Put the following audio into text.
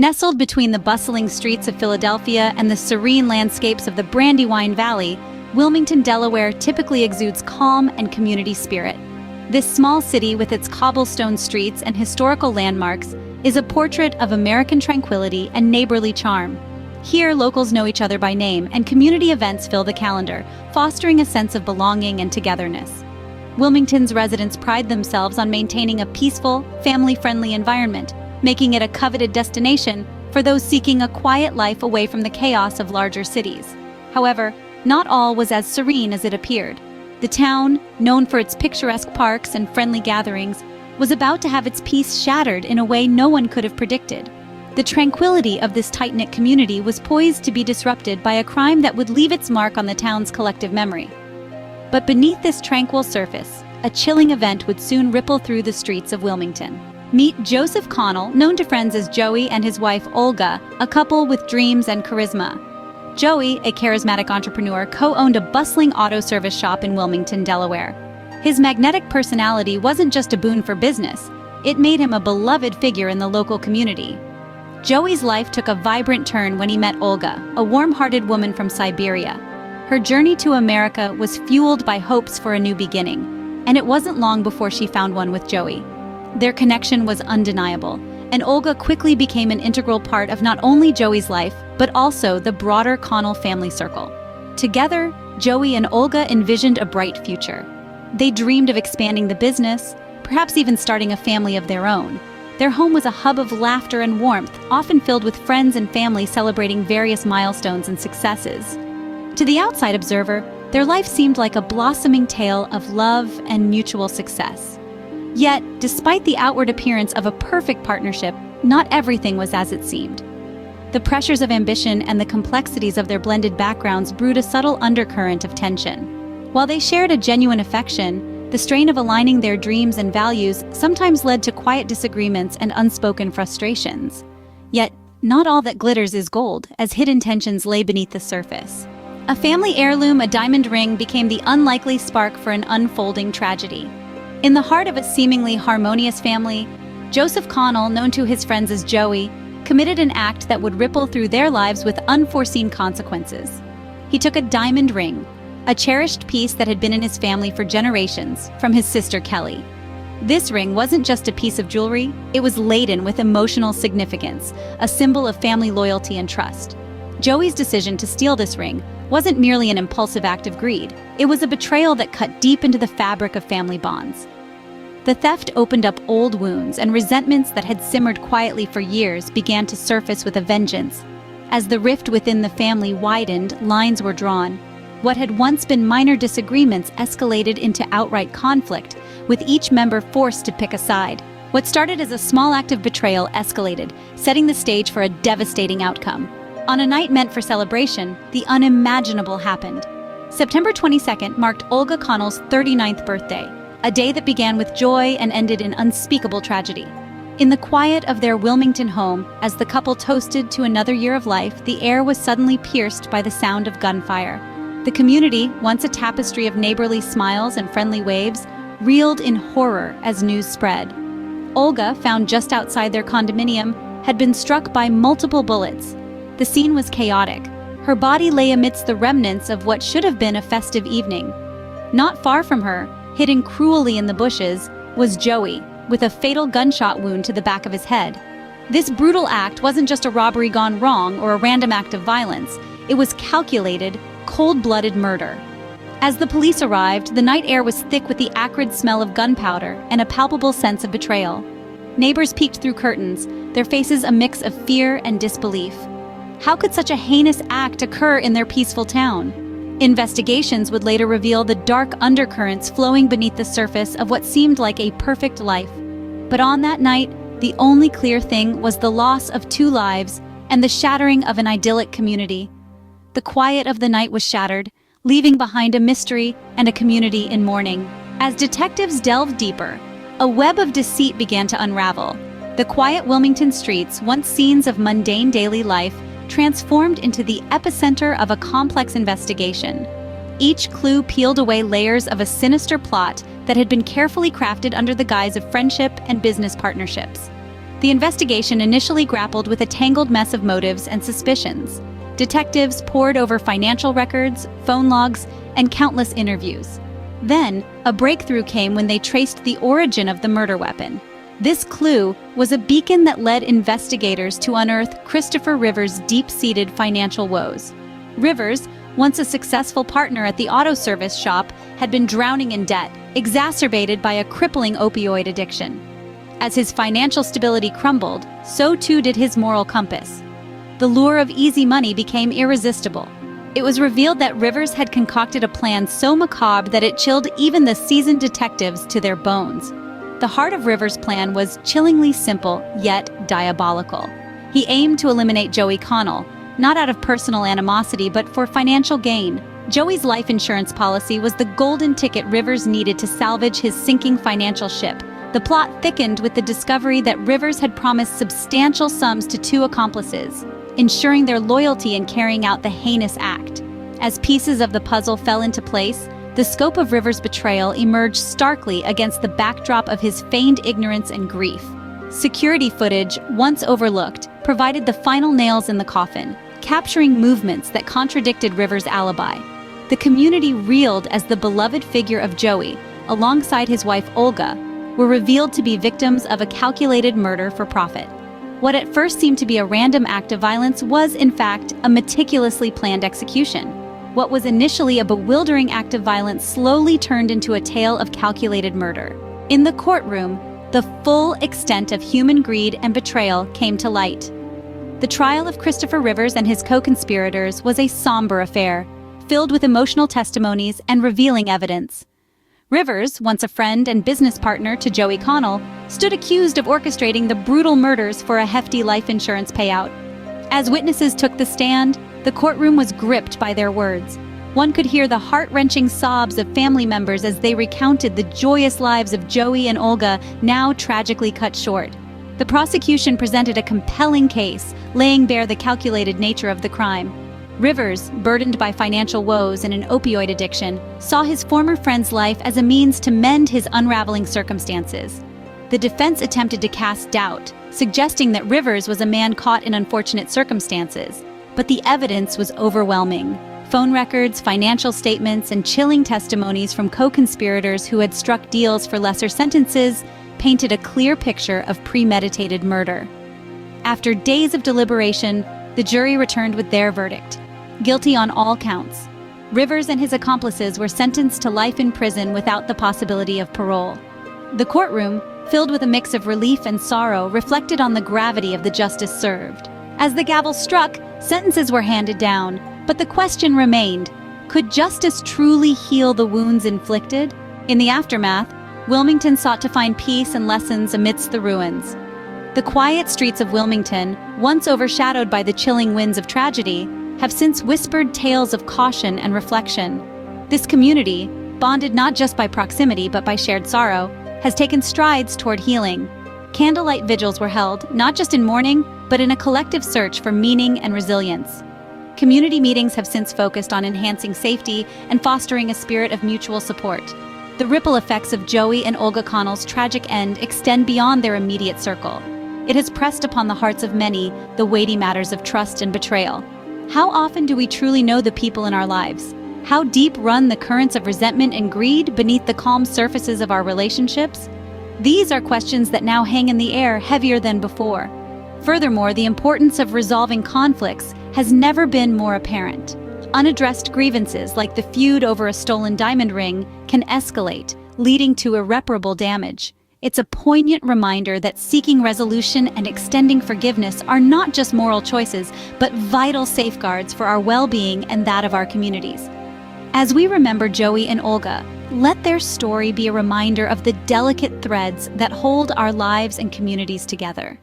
Nestled between the bustling streets of Philadelphia and the serene landscapes of the Brandywine Valley, Wilmington, Delaware typically exudes calm and community spirit. This small city, with its cobblestone streets and historical landmarks, is a portrait of American tranquility and neighborly charm. Here, locals know each other by name, and community events fill the calendar, fostering a sense of belonging and togetherness. Wilmington's residents pride themselves on maintaining a peaceful, family-friendly environment, making it a coveted destination for those seeking a quiet life away from the chaos of larger cities. However, not all was as serene as it appeared. The town, known for its picturesque parks and friendly gatherings, was about to have its peace shattered in a way no one could have predicted. The tranquility of this tight-knit community was poised to be disrupted by a crime that would leave its mark on the town's collective memory. But beneath this tranquil surface, a chilling event would soon ripple through the streets of Wilmington. Meet Joseph Connell, known to friends as Joey, and his wife Olga, a couple with dreams and charisma. Joey, a charismatic entrepreneur, co-owned a bustling auto service shop in Wilmington, Delaware. His magnetic personality wasn't just a boon for business, it made him a beloved figure in the local community. Joey's life took a vibrant turn when he met Olga, a warm-hearted woman from Siberia. Her journey to America was fueled by hopes for a new beginning, and it wasn't long before she found one with Joey. Their connection was undeniable, and Olga quickly became an integral part of not only Joey's life, but also the broader Connell family circle. Together, Joey and Olga envisioned a bright future. They dreamed of expanding the business, perhaps even starting a family of their own. Their home was a hub of laughter and warmth, often filled with friends and family celebrating various milestones and successes. To the outside observer, their life seemed like a blossoming tale of love and mutual success. Yet, despite the outward appearance of a perfect partnership, not everything was as it seemed. The pressures of ambition and the complexities of their blended backgrounds brewed a subtle undercurrent of tension. While they shared a genuine affection, the strain of aligning their dreams and values sometimes led to quiet disagreements and unspoken frustrations. Yet, not all that glitters is gold, as hidden tensions lay beneath the surface. A family heirloom, a diamond ring, became the unlikely spark for an unfolding tragedy. In the heart of a seemingly harmonious family, Joseph Connell, known to his friends as Joey, committed an act that would ripple through their lives with unforeseen consequences. He took a diamond ring, a cherished piece that had been in his family for generations, from his sister Kelly. This ring wasn't just a piece of jewelry, it was laden with emotional significance, a symbol of family loyalty and trust. Joey's decision to steal this ring wasn't merely an impulsive act of greed, it was a betrayal that cut deep into the fabric of family bonds. The theft opened up old wounds, and resentments that had simmered quietly for years began to surface with a vengeance. As the rift within the family widened, lines were drawn. What had once been minor disagreements escalated into outright conflict, with each member forced to pick a side. What started as a small act of betrayal escalated, setting the stage for a devastating outcome. On a night meant for celebration, the unimaginable happened. September 22nd marked Olga Connell's 39th birthday, a day that began with joy and ended in unspeakable tragedy. In the quiet of their Wilmington home, as the couple toasted to another year of life, the air was suddenly pierced by the sound of gunfire. The community, once a tapestry of neighborly smiles and friendly waves, reeled in horror as news spread. Olga, found just outside their condominium, had been struck by multiple bullets. The scene was chaotic. Her body lay amidst the remnants of what should have been a festive evening. Not far from her, hidden cruelly in the bushes, was Joey, with a fatal gunshot wound to the back of his head. This brutal act wasn't just a robbery gone wrong or a random act of violence. It was calculated, cold-blooded murder. As the police arrived, the night air was thick with the acrid smell of gunpowder and a palpable sense of betrayal. Neighbors peeked through curtains, their faces a mix of fear and disbelief. How could such a heinous act occur in their peaceful town? Investigations would later reveal the dark undercurrents flowing beneath the surface of what seemed like a perfect life. But on that night, the only clear thing was the loss of 2 lives and the shattering of an idyllic community. The quiet of the night was shattered, leaving behind a mystery and a community in mourning. As detectives delved deeper, a web of deceit began to unravel. The quiet Wilmington streets, once scenes of mundane daily life, transformed into the epicenter of a complex investigation. Each clue peeled away layers of a sinister plot that had been carefully crafted under the guise of friendship and business partnerships. The investigation initially grappled with a tangled mess of motives and suspicions. Detectives pored over financial records, phone logs, and countless interviews. Then, a breakthrough came when they traced the origin of the murder weapon. This clue was a beacon that led investigators to unearth Christopher Rivers' deep-seated financial woes. Rivers, once a successful partner at the auto service shop, had been drowning in debt, exacerbated by a crippling opioid addiction. As his financial stability crumbled, so too did his moral compass. The lure of easy money became irresistible. It was revealed that Rivers had concocted a plan so macabre that it chilled even the seasoned detectives to their bones. The heart of Rivers' plan was chillingly simple, yet diabolical. He aimed to eliminate Joey Connell, not out of personal animosity but for financial gain. Joey's life insurance policy was the golden ticket Rivers needed to salvage his sinking financial ship. The plot thickened with the discovery that Rivers had promised substantial sums to two accomplices, ensuring their loyalty in carrying out the heinous act. As pieces of the puzzle fell into place, the scope of Rivers' betrayal emerged starkly against the backdrop of his feigned ignorance and grief. Security footage, once overlooked, provided the final nails in the coffin, capturing movements that contradicted Rivers' alibi. The community reeled as the beloved figure of Joey, alongside his wife Olga, were revealed to be victims of a calculated murder for profit. What at first seemed to be a random act of violence was, in fact, a meticulously planned execution. What was initially a bewildering act of violence slowly turned into a tale of calculated murder. In the courtroom, the full extent of human greed and betrayal came to light. The trial of Christopher Rivers and his co-conspirators was a somber affair, filled with emotional testimonies and revealing evidence. Rivers, once a friend and business partner to Joey Connell, stood accused of orchestrating the brutal murders for a hefty life insurance payout. As witnesses took the stand, the courtroom was gripped by their words. One could hear the heart-wrenching sobs of family members as they recounted the joyous lives of Joey and Olga, now tragically cut short. The prosecution presented a compelling case, laying bare the calculated nature of the crime. Rivers, burdened by financial woes and an opioid addiction, saw his former friend's life as a means to mend his unraveling circumstances. The defense attempted to cast doubt, suggesting that Rivers was a man caught in unfortunate circumstances, but the evidence was overwhelming. Phone records, financial statements, and chilling testimonies from co-conspirators who had struck deals for lesser sentences painted a clear picture of premeditated murder. After days of deliberation, the jury returned with their verdict: guilty on all counts. Rivers and his accomplices were sentenced to life in prison without the possibility of parole. The courtroom, filled with a mix of relief and sorrow, reflected on the gravity of the justice served. As the gavel struck, sentences were handed down, but the question remained: could justice truly heal the wounds inflicted? In the aftermath, Wilmington sought to find peace and lessons amidst the ruins. The quiet streets of Wilmington, once overshadowed by the chilling winds of tragedy, have since whispered tales of caution and reflection. This community, bonded not just by proximity but by shared sorrow, has taken strides toward healing. Candlelight vigils were held, not just in mourning, but in a collective search for meaning and resilience. Community meetings have since focused on enhancing safety and fostering a spirit of mutual support. The ripple effects of Joey and Olga Connell's tragic end extend beyond their immediate circle. It has pressed upon the hearts of many the weighty matters of trust and betrayal. How often do we truly know the people in our lives? How deep run the currents of resentment and greed beneath the calm surfaces of our relationships? These are questions that now hang in the air heavier than before. Furthermore, the importance of resolving conflicts has never been more apparent. Unaddressed grievances like the feud over a stolen diamond ring can escalate, leading to irreparable damage. It's a poignant reminder that seeking resolution and extending forgiveness are not just moral choices, but vital safeguards for our well-being and that of our communities. As we remember Joey and Olga, let their story be a reminder of the delicate threads that hold our lives and communities together.